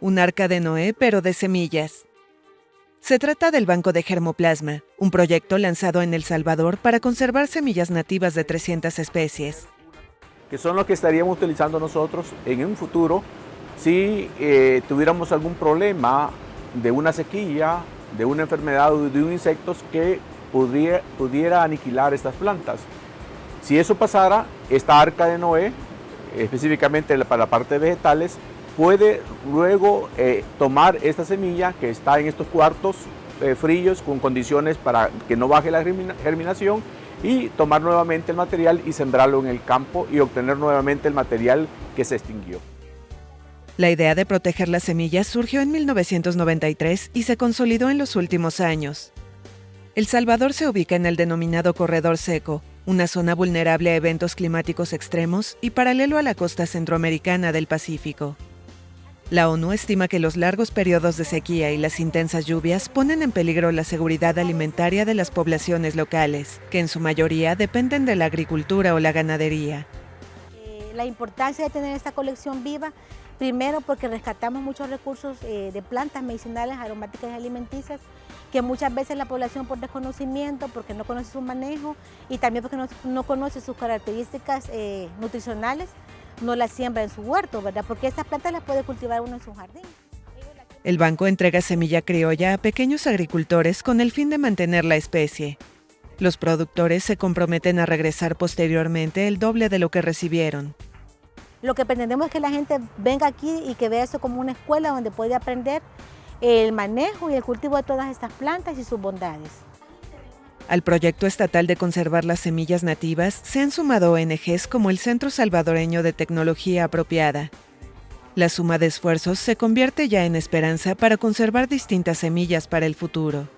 Un arca de Noé, pero de semillas. Se trata del Banco de Germoplasma, un proyecto lanzado en El Salvador para conservar semillas nativas de 300 especies. Que son los que estaríamos utilizando nosotros en un futuro si tuviéramos algún problema de una sequía, de una enfermedad o de un insecto que pudiera aniquilar estas plantas. Si eso pasara, esta arca de Noé, específicamente para la parte de vegetales, puede luego tomar esta semilla que está en estos cuartos fríos con condiciones para que no baje la germinación y tomar nuevamente el material y sembrarlo en el campo y obtener nuevamente el material que se extinguió. La idea de proteger las semillas surgió en 1993 y se consolidó en los últimos años. El Salvador se ubica en el denominado Corredor Seco, una zona vulnerable a eventos climáticos extremos y paralelo a la costa centroamericana del Pacífico. La ONU estima que los largos periodos de sequía y las intensas lluvias ponen en peligro la seguridad alimentaria de las poblaciones locales, que en su mayoría dependen de la agricultura o la ganadería. La importancia de tener esta colección viva, primero porque rescatamos muchos recursos de plantas medicinales, aromáticas y alimenticias, que muchas veces la población por desconocimiento, porque no conoce su manejo y también porque no conoce sus características nutricionales, no las siembra en su huerto, ¿verdad? Porque estas plantas las puede cultivar uno en su jardín. El banco entrega semilla criolla a pequeños agricultores con el fin de mantener la especie. Los productores se comprometen a regresar posteriormente el doble de lo que recibieron. Lo que pretendemos es que la gente venga aquí y que vea esto como una escuela donde puede aprender el manejo y el cultivo de todas estas plantas y sus bondades. Al proyecto estatal de conservar las semillas nativas se han sumado ONGs como el Centro Salvadoreño de Tecnología Apropiada. La suma de esfuerzos se convierte ya en esperanza para conservar distintas semillas para el futuro.